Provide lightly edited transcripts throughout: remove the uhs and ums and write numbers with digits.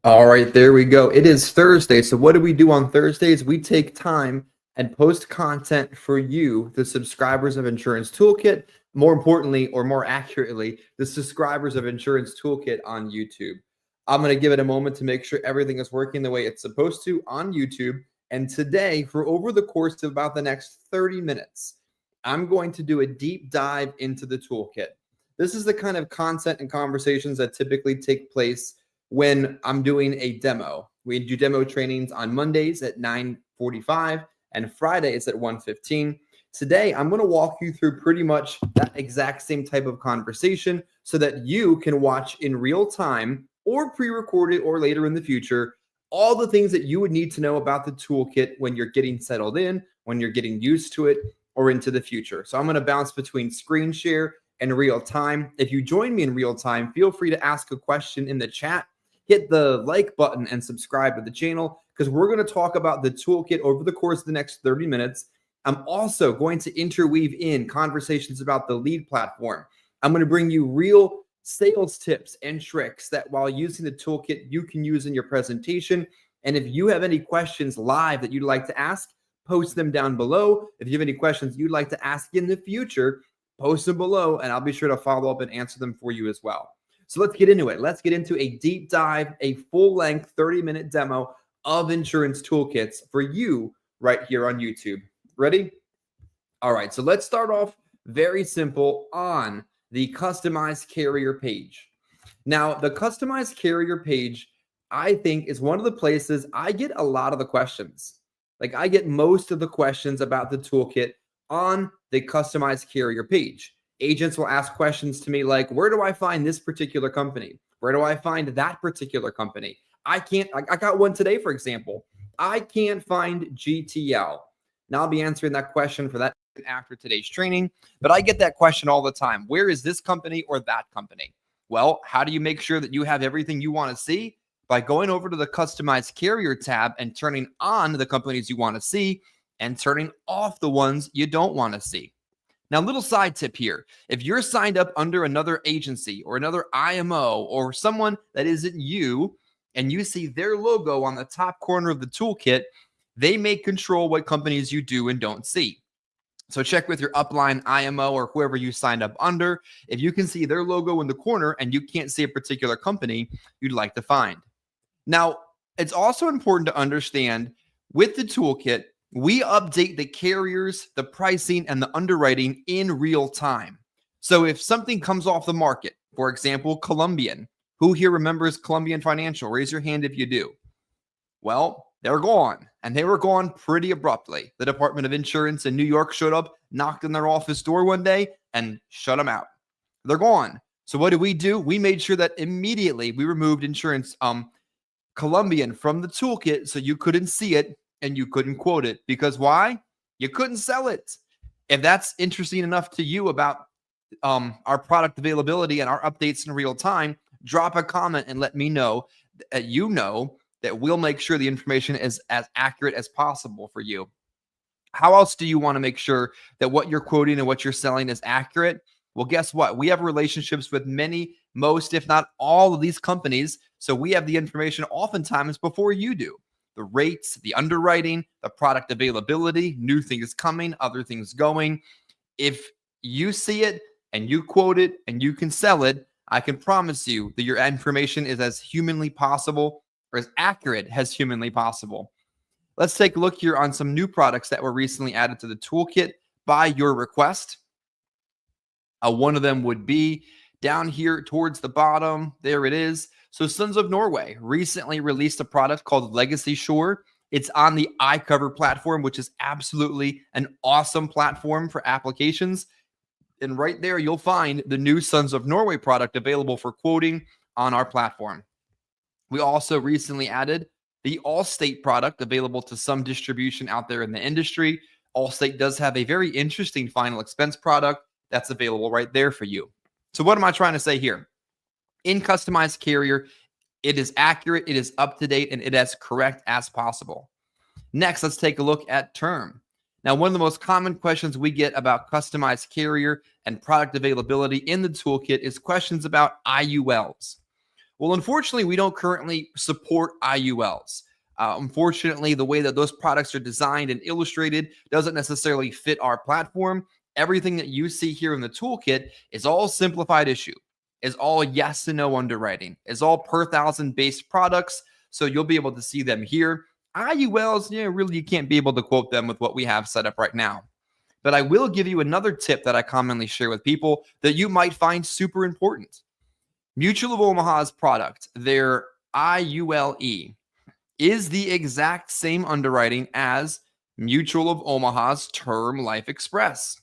All right, there we go. It is Thursday. So what do we do on Thursdays? We take time and post content for you, the subscribers of Insurance Toolkit, more importantly, or more accurately, the subscribers of Insurance Toolkit on YouTube. I'm going to give it a moment to make sure everything is working the way it's supposed to on YouTube. And today, for over the course of about the next 30 minutes, I'm going to do a deep dive into the toolkit. This is the kind of content and conversations that typically take place when I'm doing a demo. We do demo trainings on Mondays at 9:45 and Fridays at 1:15. Today, I'm going to walk you through pretty much that exact same type of conversation so that you can watch in real time or pre-recorded or later in the future all the things that you would need to know about the toolkit when you're getting settled in, when you're getting used to it, or into the future. So I'm going to bounce between screen share and real time. If you join me in real time, feel free to ask a question in the chat. Hit the like button and subscribe to the channel because we're going to talk about the toolkit over the course of the next 30 minutes. I'm also going to interweave in conversations about the lead platform. I'm going to bring you real sales tips and tricks that while using the toolkit, you can use in your presentation. And if you have any questions live that you'd like to ask, post them down below. If you have any questions you'd like to ask in the future, post them below and I'll be sure to follow up and answer them for you as well. So let's get into it. Let's get into a deep dive, a full-length 30-minute demo of Insurance Toolkits for you right here on YouTube. Ready? All right, so let's start off very simple on the customized carrier page. Now, the customized carrier page, I think, is one of the places I get a lot of the questions. Like I get most of the questions about the toolkit on the customized carrier page. Agents will ask questions to me like, where do I find this particular company? Where do I find that particular company? I got one today, for example. I can't find GTL. Now I'll be answering that question for that after today's training, but I get that question all the time. Where is this company or that company? Well, how do you make sure that you have everything you want to see? By going over to the customized carrier tab and turning on the companies you want to see and turning off the ones you don't want to see. Now, little side tip here. If you're signed up under another agency or another IMO or someone that isn't you, and you see their logo on the top corner of the toolkit, they may control what companies you do and don't see. So check with your upline IMO or whoever you signed up under. If you can see their logo in the corner and you can't see a particular company you'd like to find. Now, it's also important to understand with the toolkit, we update the carriers, the pricing, and the underwriting in real time. So if something comes off the market, for example, Columbian, who here remembers Columbian Financial? Raise your hand if you do. Well, they're gone, and they were gone pretty abruptly. The Department of Insurance in New York showed up, knocked on their office door one day, and shut them out. They're gone. So what do? We made sure that immediately we removed insurance Columbian from the toolkit so you couldn't see it and you couldn't quote it. Because why? You couldn't sell it. If that's interesting enough to you about our product availability and our updates in real time, drop a comment and let me know that you know that we'll make sure the information is as accurate as possible for you. How else do you want to make sure that what you're quoting and what you're selling is accurate? Well, guess what? We have relationships with most, if not all of these companies. So we have the information oftentimes before you do. The rates, the underwriting, the product availability, new things coming, other things going. If you see it and you quote it and you can sell it, I can promise you that your information is as humanly possible or as accurate as humanly possible. Let's take a look here on some new products that were recently added to the toolkit by your request. One of them would be down here towards the bottom. There it is. So Sons of Norway recently released a product called Legacy Shore. It's on the iCover platform, which is absolutely an awesome platform for applications. And right there, you'll find the new Sons of Norway product available for quoting on our platform. We also recently added the Allstate product available to some distribution out there in the industry. Allstate does have a very interesting final expense product that's available right there for you. So what am I trying to say here? In customized carrier, it is accurate, it is up to date, and it is correct as possible. Next, let's take a look at term. Now, one of the most common questions we get about customized carrier and product availability in the toolkit is questions about IULs. Well, unfortunately, we don't currently support IULs. Unfortunately, the way that those products are designed and illustrated doesn't necessarily fit our platform. Everything that you see here in the toolkit is all simplified issue, is all yes and no underwriting, is all per thousand based products. So you'll be able to see them here. IULs, really, you can't be able to quote them with what we have set up right now. But I will give you another tip that I commonly share with people that you might find super important. Mutual of Omaha's product, their IULE, is the exact same underwriting as Mutual of Omaha's Term Life Express.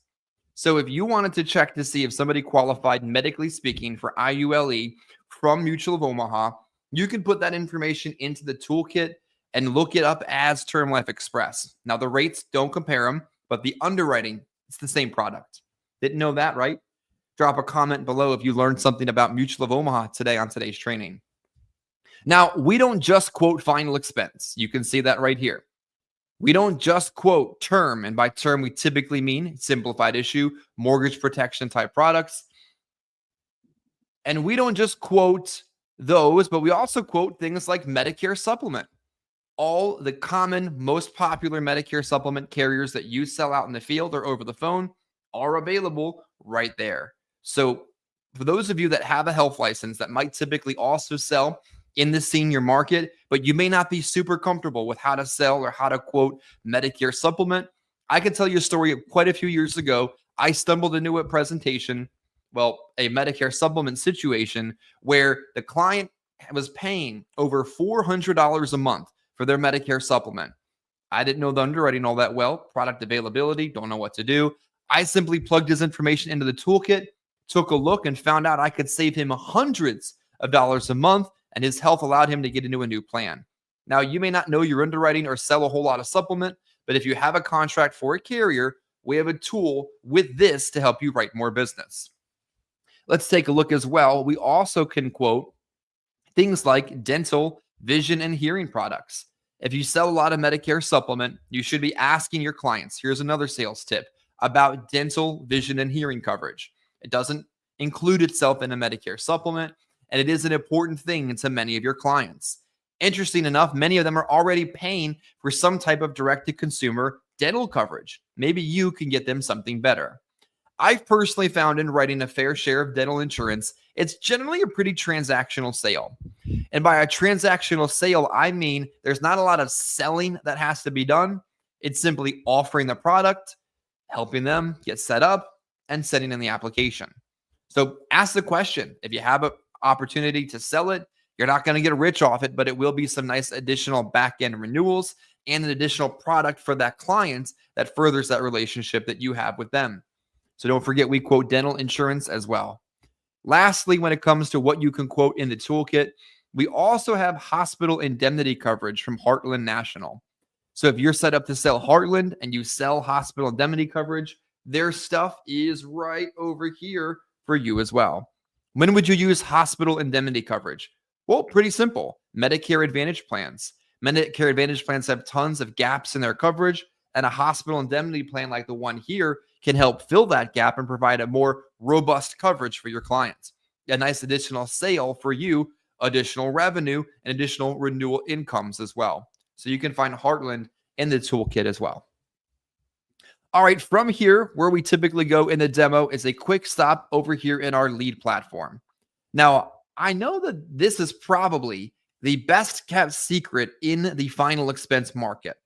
So if you wanted to check to see if somebody qualified medically speaking for IULE from Mutual of Omaha, you can put that information into the toolkit and look it up as Term Life Express. Now, the rates don't compare them, but the underwriting, it's the same product. Didn't know that, right? Drop a comment below if you learned something about Mutual of Omaha today on today's training. Now, we don't just quote final expense. You can see that right here. We don't just quote term, and by term, we typically mean simplified issue, mortgage protection type products. And we don't just quote those, but we also quote things like Medicare supplement. All the common, most popular Medicare supplement carriers that you sell out in the field or over the phone are available right there. So for those of you that have a health license that might typically also sell in the senior market, but you may not be super comfortable with how to sell or how to quote Medicare supplement, I can tell you a story of quite a few years ago. I stumbled into a presentation, a Medicare supplement situation where the client was paying over $400 a month for their Medicare supplement. I didn't know the underwriting all that well, product availability, don't know what to do. I simply plugged his information into the toolkit, took a look, and found out I could save him hundreds of dollars a month, and his health allowed him to get into a new plan. Now, you may not know your underwriting or sell a whole lot of supplement, but if you have a contract for a carrier, we have a tool with this to help you write more business. Let's take a look as well. We also can quote things like dental, vision, and hearing products. If you sell a lot of Medicare supplement, you should be asking your clients, here's another sales tip, about dental, vision, and hearing coverage. It doesn't include itself in a Medicare supplement, and it is an important thing to many of your clients. Interesting enough, many of them are already paying for some type of direct-to-consumer dental coverage. Maybe you can get them something better. I've personally found in writing a fair share of dental insurance, it's generally a pretty transactional sale. And by a transactional sale, I mean there's not a lot of selling that has to be done. It's simply offering the product, helping them get set up, and sending in the application. So ask the question. If you have an opportunity to sell it, you're not going to get rich off it, but it will be some nice additional back-end renewals and an additional product for that client that furthers that relationship that you have with them. So don't forget, we quote dental insurance as well. Lastly, when it comes to what you can quote in the toolkit, we also have hospital indemnity coverage from Heartland National. So if you're set up to sell Heartland and you sell hospital indemnity coverage, their stuff is right over here for you as well. When would you use hospital indemnity coverage? Well, pretty simple. Medicare Advantage plans. Medicare Advantage plans have tons of gaps in their coverage, and a hospital indemnity plan like the one here can help fill that gap and provide a more robust coverage for your clients. A nice additional sale for you, additional revenue, and additional renewal incomes as well. So you can find Heartland in the toolkit as well. All right, from here, where we typically go in the demo is a quick stop over here in our lead platform. Now, I know that this is probably the best kept secret in the final expense market.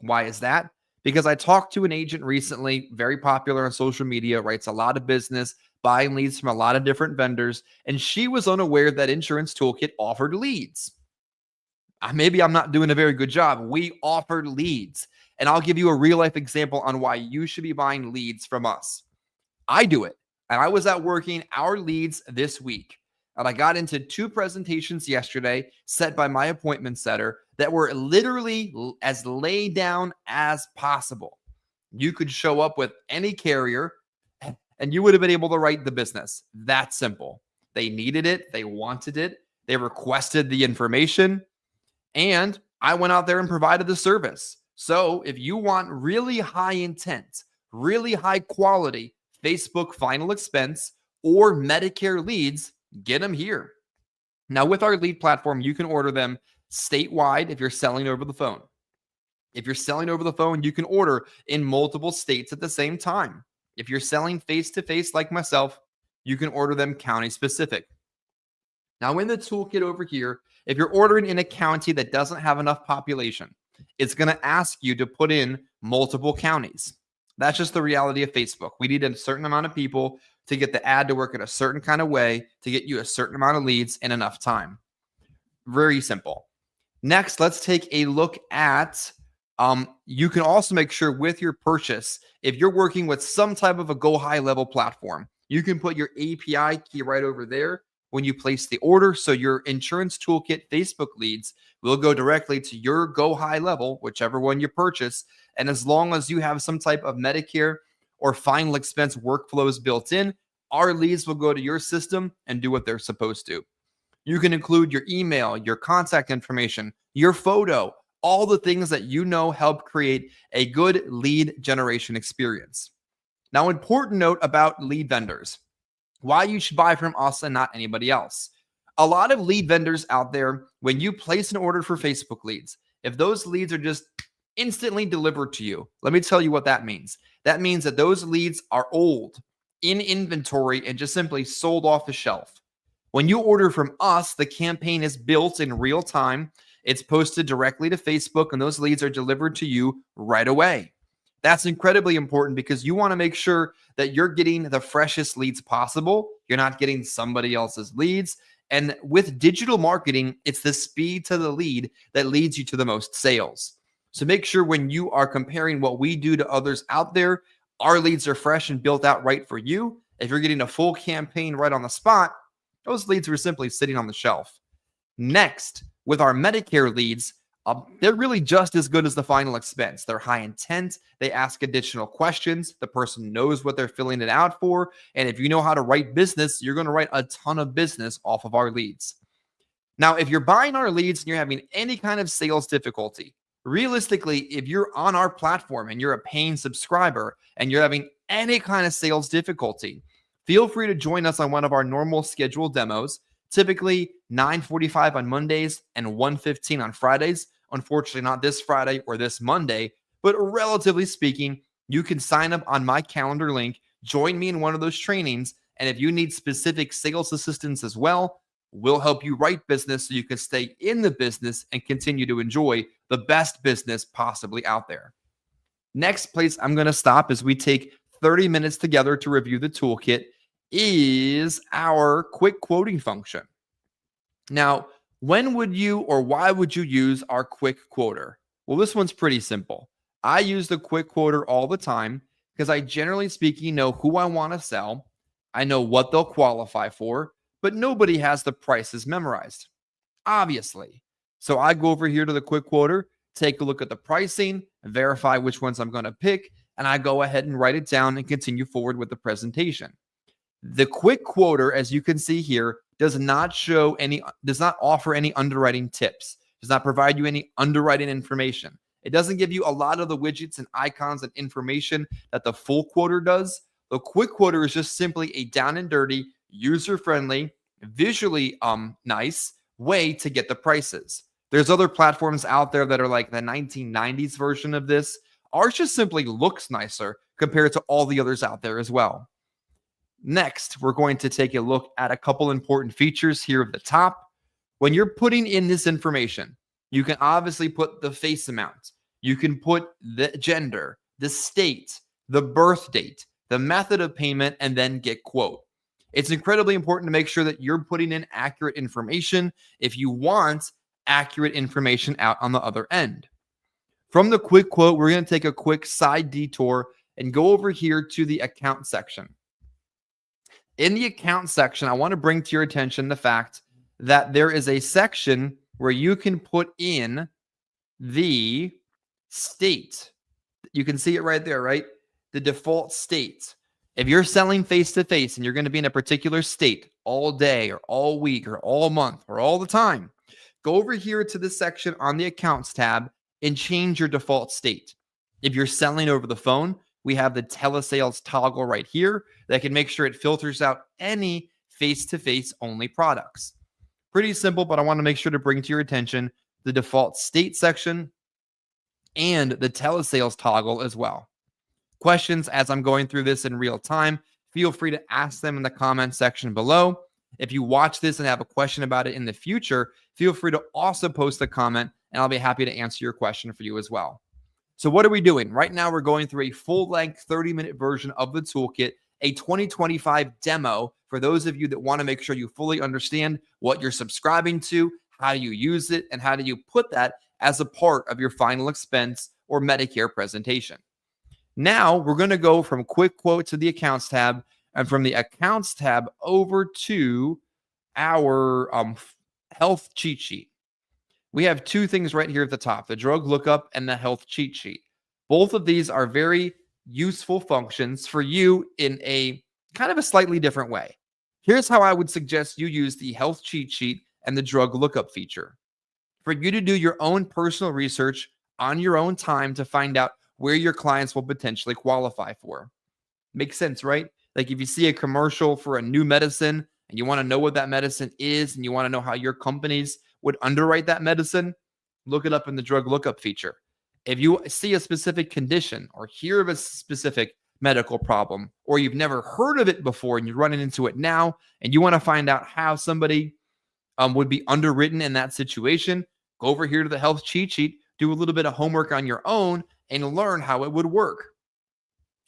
Why is that? Because I talked to an agent recently, very popular on social media, writes a lot of business, buying leads from a lot of different vendors, and she was unaware that Insurance Toolkit offered leads. Maybe I'm not doing a very good job. We offered leads, and I'll give you a real life example on why you should be buying leads from us. I do it, and I was out working our leads this week. And I got into 2 presentations yesterday set by my appointment setter that were literally as laid down as possible. You could show up with any carrier and you would have been able to write the business. That simple. They needed it. They wanted it. They requested the information. And I went out there and provided the service. So if you want really high intent, really high quality Facebook final expense or Medicare leads, get them here. Now, with our lead platform, you can order them statewide if you're selling over the phone. If you're selling over the phone, you can order in multiple states at the same time. If you're selling face-to-face like myself, you can order them county specific. Now, in the toolkit over here, if you're ordering in a county that doesn't have enough population, it's going to ask you to put in multiple counties. That's just the reality of Facebook. We need a certain amount of people to get the ad to work in a certain kind of way to get you a certain amount of leads in enough time. Very simple. Next, let's take a look at, you can also make sure with your purchase, if you're working with some type of a go high level platform, you can put your API key right over there when you place the order. So your Insurance Toolkit Facebook leads will go directly to your go high level, whichever one you purchase. And as long as you have some type of Medicare or final expense workflows built in, our leads will go to your system and do what they're supposed to. You can include your email, your contact information, your photo, all the things that you know help create a good lead generation experience. Now, important note about lead vendors, why you should buy from us and not anybody else. A lot of lead vendors out there, when you place an order for Facebook leads, if those leads are just instantly delivered to you, let me tell you what that means. That means that those leads are old, in inventory, and just simply sold off the shelf. When you order from us, the campaign is built in real time. It's posted directly to Facebook, and those leads are delivered to you right away. That's incredibly important because you want to make sure that you're getting the freshest leads possible. You're not getting somebody else's leads. And with digital marketing, it's the speed to the lead that leads you to the most sales. So make sure when you are comparing what we do to others out there, our leads are fresh and built out right for you. If you're getting a full campaign right on the spot, those leads were simply sitting on the shelf. Next, with our Medicare leads, they're really just as good as the final expense. They're high intent. They ask additional questions. The person knows what they're filling it out for. And if you know how to write business, you're going to write a ton of business off of our leads. Now, if you're buying our leads and you're having any kind of sales difficulty, realistically, if you're on our platform and you're a paying subscriber and you're having any kind of sales difficulty, feel free to join us on one of our normal scheduled demos, typically 9:45 on Mondays and 1:15 on Fridays. Unfortunately, not this Friday or this Monday, but relatively speaking, you can sign up on my calendar link, join me in one of those trainings, and if you need specific sales assistance as well, we'll help you write business so you can stay in the business and continue to enjoy the best business possibly out there. Next place I'm going to stop as we take 30 minutes together to review the toolkit is our quick quoting function. Now, when would you or why would you use our quick quoter? Well, this one's pretty simple. I use the quick quoter all the time because I generally speaking know who I want to sell. I know what they'll qualify for, but nobody has the prices memorized, obviously. So I go over here to the quick quoter, take a look at the pricing, verify which ones I'm going to pick, and I go ahead and write it down and continue forward with the presentation. The quick quoter, as you can see here, does not offer any underwriting tips, does not provide you any underwriting information. It doesn't give you a lot of the widgets and icons and information that the full quoter does. The quick quoter is just simply a down and dirty, user-friendly, visually nice way to get the prices. There's other platforms out there that are like the 1990s version of this. Ours just simply looks nicer compared to all the others out there as well. Next, we're going to take a look at a couple important features here at the top. When you're putting in this information, you can obviously put the face amount. You can put the gender, the state, the birth date, the method of payment, and then get quote. It's incredibly important to make sure that you're putting in accurate information if you want accurate information out on the other end. From the quick quote, we're going to take a quick side detour and go over here to the account section. In the account section, I want to bring to your attention the fact that there is a section where you can put in the state. You can see it right there, right? The default state. If you're selling face-to-face and you're going to be in a particular state all day or all week or all month or all the time, go over here to the section on the accounts tab and change your default state. If you're selling over the phone, we have the telesales toggle right here that can make sure it filters out any face-to-face only products. Pretty simple, but I want to make sure to bring to your attention the default state section and the telesales toggle as well. Questions as I'm going through this in real time, feel free to ask them in the comment section below. If you watch this and have a question about it in the future, feel free to also post a comment and I'll be happy to answer your question for you as well. So what are we doing? Right now, we're going through a full-length 30-minute version of the toolkit, a 2025 demo for those of you that want to make sure you fully understand what you're subscribing to, how do you use it, and how do you put that as a part of your final expense or Medicare presentation. Now, we're going to go from quick quote to the accounts tab, and from the accounts tab over to our health cheat sheet. We have two things right here at the top, the drug lookup and the health cheat sheet. Both of these are very useful functions for you in a kind of a slightly different way. Here's how I would suggest you use the health cheat sheet and the drug lookup feature. For you to do your own personal research on your own time to find out where your clients will potentially qualify for. Makes sense, right? Like if you see a commercial for a new medicine and you want to know what that medicine is and you want to know how your companies would underwrite that medicine, look it up in the drug lookup feature. If you see a specific condition or hear of a specific medical problem, or you've never heard of it before and you're running into it now, and you want to find out how somebody would be underwritten in that situation, go over here to the health cheat sheet, do a little bit of homework on your own, and learn how it would work.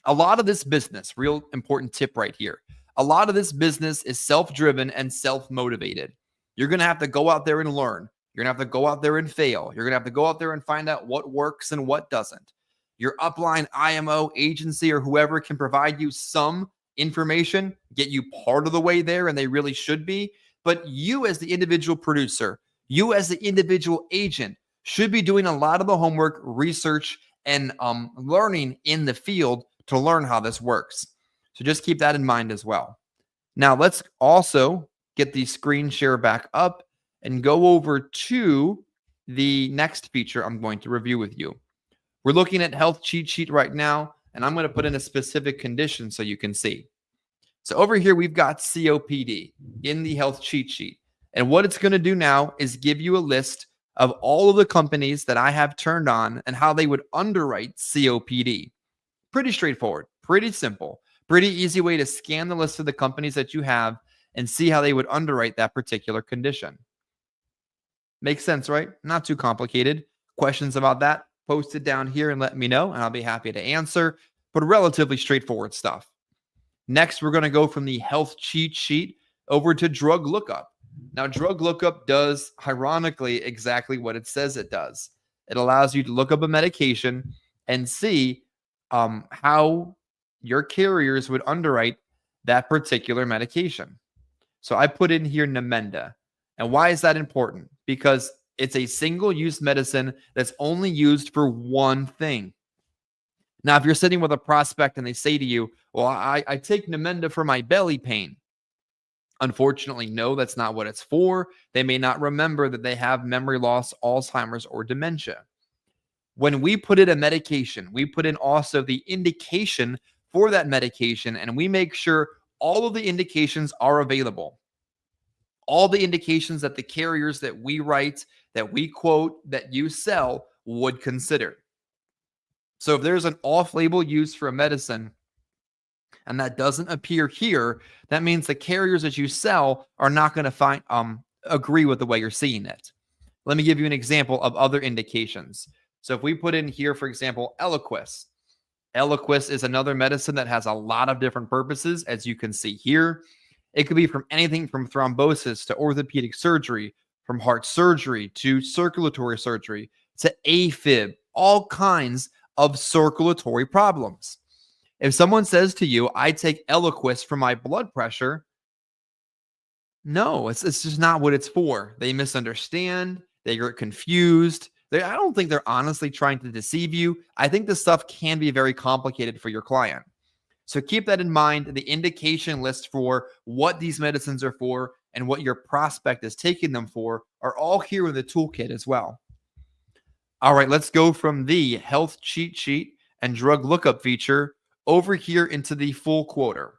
A lot of this business, real important tip right here, a lot of this business is self-driven and self-motivated. You're going to have to go out there and learn. You're going to have to go out there and fail. You're going to have to go out there and find out what works and what doesn't. Your upline IMO agency or whoever can provide you some information, get you part of the way there, and they really should be. But you as the individual producer, you as the individual agent should be doing a lot of the homework, research, and learning in the field to learn how this works. So just keep that in mind as well. Now let's also get the screen share back up and go over to the next feature I'm going to review with you. We're looking at health cheat sheet right now, and I'm going to put in a specific condition so you can see. So over here, we've got COPD in the health cheat sheet. And what it's going to do now is give you a list of all of the companies that I have turned on and how they would underwrite COPD. Pretty straightforward, pretty simple, pretty easy way to scan the list of the companies that you have and see how they would underwrite that particular condition. Makes sense, right? Not too complicated. Questions about that? Post it down here and let me know, and I'll be happy to answer, but relatively straightforward stuff. Next, we're going to go from the health cheat sheet over to drug lookup. Now, drug lookup does, ironically, exactly what it says it does. It allows you to look up a medication and see how your carriers would underwrite that particular medication. So I put in here Namenda. And why is that important? Because it's a single-use medicine that's only used for one thing. Now, if you're sitting with a prospect and they say to you, well, I take Namenda for my belly pain. Unfortunately, no, that's not what it's for. They may not remember that they have memory loss, Alzheimer's, or dementia. When we put in a medication, we put in also the indication for that medication, and we make sure all of the indications are available. All the indications that the carriers that we write, that we quote, that you sell would consider. So if there's an off-label use for a medicine and that doesn't appear here, that means the carriers that you sell are not going to agree with the way you're seeing it. Let me give you an example of other indications. So if we put in here, for example, Eliquis. Eliquis is another medicine that has a lot of different purposes, as you can see here. It could be from anything from thrombosis to orthopedic surgery, from heart surgery to circulatory surgery to AFib, all kinds of circulatory problems. If someone says to you, I take Eliquis for my blood pressure, no, it's just not what it's for. They misunderstand. They get confused. I don't think they're honestly trying to deceive you. I think this stuff can be very complicated for your client. So keep that in mind. The indication list for what these medicines are for and what your prospect is taking them for are all here in the toolkit as well. All right, let's go from the health cheat sheet and drug lookup feature over here into the full quoter.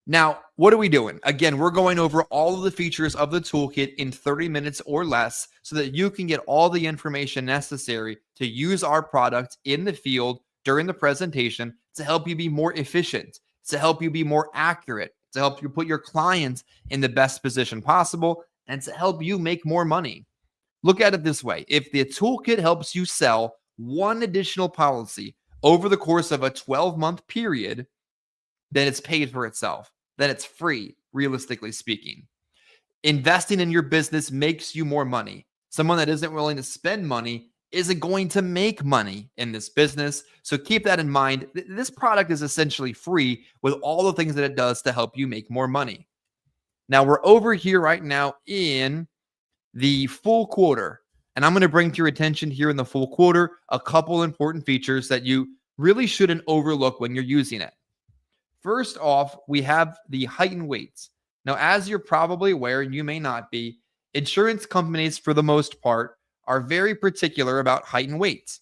Now, what are we doing? Again, we're going over all of the features of the toolkit in 30 minutes or less so that you can get all the information necessary to use our product in the field during the presentation to help you be more efficient, to help you be more accurate, to help you put your clients in the best position possible, and to help you make more money. Look at it this way. If the toolkit helps you sell one additional policy over the course of a 12-month period, then it's paid for itself. Then it's free, realistically speaking. Investing in your business makes you more money. Someone that isn't willing to spend money isn't going to make money in this business. So keep that in mind. This product is essentially free with all the things that it does to help you make more money. Now we're over here right now in the full quarter, and I'm going to bring to your attention here in the full quarter a couple important features that you really shouldn't overlook when you're using it. First off, we have the height and weights. Now, as you're probably aware, you may not be, insurance companies, for the most part, are very particular about height and weights.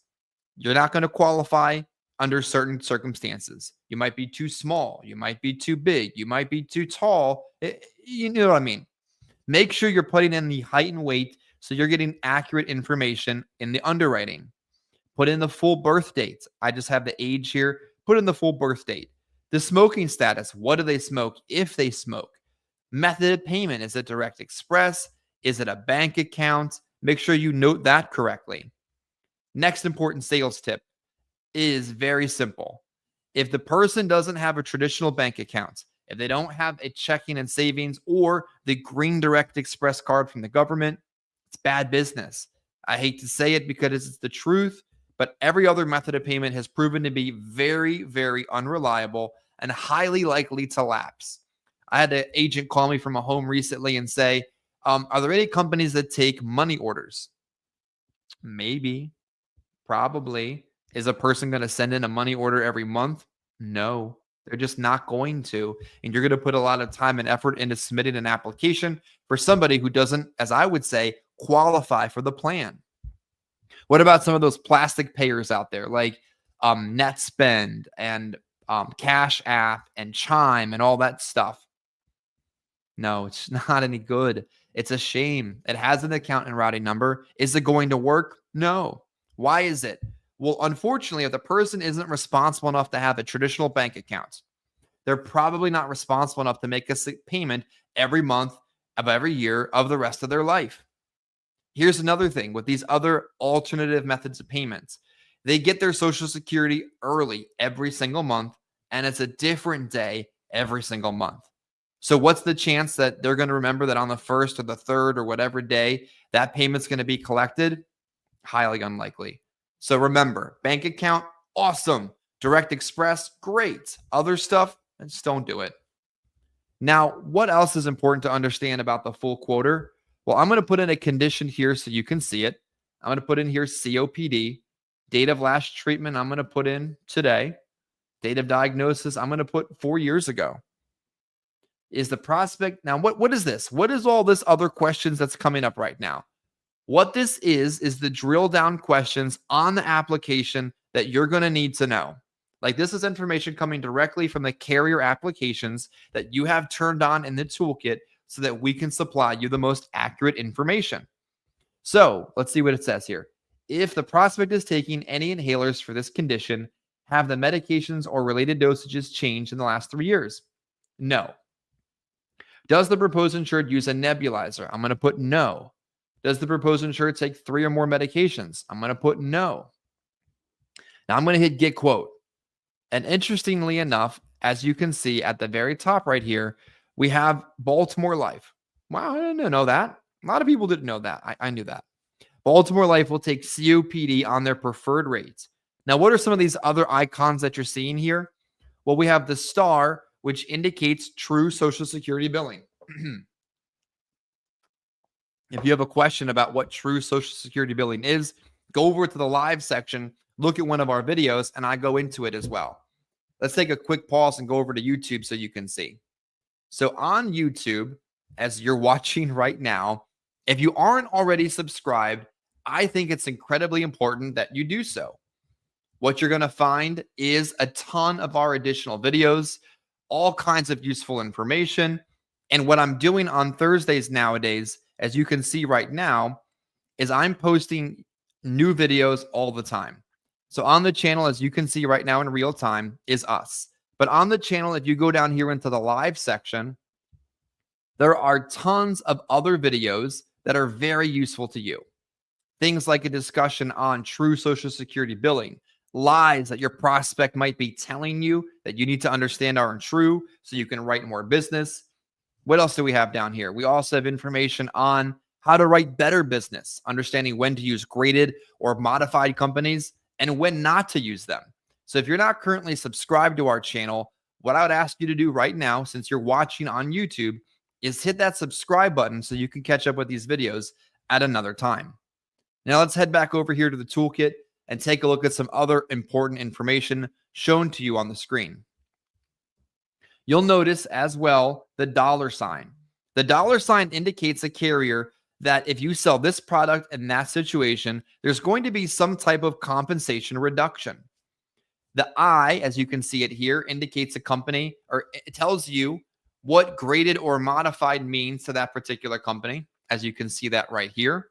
You're not going to qualify under certain circumstances. You might be too small. You might be too big. You might be too tall. You know what I mean? Make sure you're putting in the height and weight so you're getting accurate information in the underwriting. Put in the full birth date. I just have the age here. Put in the full birth date. The smoking status. What do they smoke if they smoke? Method of payment. Is it direct express? Is it a bank account? Make sure you note that correctly. Next important sales tip is very simple. If the person doesn't have a traditional bank account, if they don't have a checking and savings or the green direct express card from the government, it's bad business. I hate to say it because it's the truth, but every other method of payment has proven to be very, very unreliable and highly likely to lapse. I had an agent call me from a home recently and say, are there any companies that take money orders? Maybe, probably. Is a person going to send in a money order every month? No, they're just not going to. And you're going to put a lot of time and effort into submitting an application for somebody who doesn't, as I would say, qualify for the plan. What about some of those plastic payers out there like NetSpend and Cash App and Chime and all that stuff? No, it's not any good. It's a shame. It has an account and routing number. Is it going to work? No. Why is it? Well, unfortunately, if the person isn't responsible enough to have a traditional bank account, they're probably not responsible enough to make a payment every month of every year of the rest of their life. Here's another thing with these other alternative methods of payments. They get their Social Security early every single month, and it's a different day every single month. So what's the chance that they're going to remember that on the 1st or the 3rd or whatever day that payment's going to be collected? Highly unlikely. So remember, bank account, awesome. Direct express, great. Other stuff, just don't do it. Now, what else is important to understand about the full quarter? Well, I'm going to put in a condition here so you can see it. I'm going to put in here COPD. Date of last treatment, I'm going to put in today. Date of diagnosis, I'm going to put 4 years ago. Is the prospect, now what is this? What is all this other questions that's coming up right now? What this is the drill down questions on the application that you're going to need to know. Like this is information coming directly from the carrier applications that you have turned on in the toolkit so that we can supply you the most accurate information. So let's see what it says here. If the prospect is taking any inhalers for this condition, have the medications or related dosages changed in the last 3 years? No. Does the proposed insured use a nebulizer? I'm going to put no. Does the proposed insured take 3 or more medications? I'm going to put no. Now I'm going to hit get quote. And interestingly enough, as you can see at the very top right here, we have Baltimore Life. Wow, I didn't know that. A lot of people didn't know that. I knew that. Baltimore Life will take COPD on their preferred rates. Now, what are some of these other icons that you're seeing here? Well, we have the star, which indicates true Social Security billing. If you have a question about what true Social Security billing is, go over to the live section, look at one of our videos, and I go into it as well. Let's take a quick pause and go over to YouTube so you can see. So on YouTube, as you're watching right now, if you aren't already subscribed, I think it's incredibly important that you do so. What you're going to find is a ton of our additional videos. all kinds of useful information. And what I'm doing on Thursdays nowadays, as you can see right now, is I'm posting new videos all the time. So on the channel, as you can see right now in real time, is us. But on the channel, if you go down here into the live section, there are tons of other videos that are very useful to you. Things like a discussion on true Social Security billing, lies that your prospect might be telling you that you need to understand aren't true so you can write more business. What else do we have down here? We also have information on how to write better business, understanding when to use graded or modified companies and when not to use them. So if you're not currently subscribed to our channel, what I would ask you to do right now, since you're watching on YouTube, is hit that subscribe button so you can catch up with these videos at another time. Now let's head back over here to the toolkit and take a look at some other important information shown to you on the screen. You'll notice as well the dollar sign. The dollar sign indicates a carrier that if you sell this product in that situation, there's going to be some type of compensation reduction. The I, as you can see it here, indicates a company, or it tells you what graded or modified means to that particular company, as you can see that right here.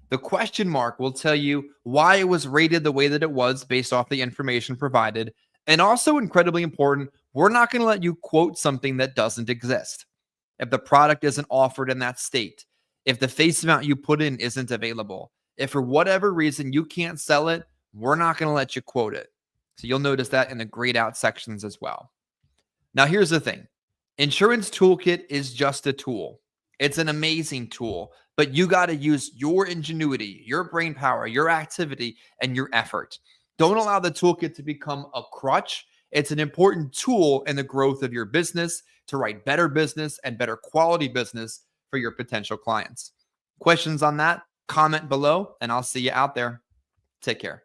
The question mark will tell you why it was rated the way that it was based off the information provided. And also incredibly important, we're not going to let you quote something that doesn't exist. If the product isn't offered in that state, if the face amount you put in isn't available, if for whatever reason you can't sell it, we're not going to let you quote it. So you'll notice that in the grayed out sections as well. Now, here's the thing. Insurance Toolkit is just a tool. It's an amazing tool, but you got to use your ingenuity, your brain power, your activity, and your effort. Don't allow the toolkit to become a crutch. It's an important tool in the growth of your business to write better business and better quality business for your potential clients. Questions on that? Comment below, and I'll see you out there. Take care.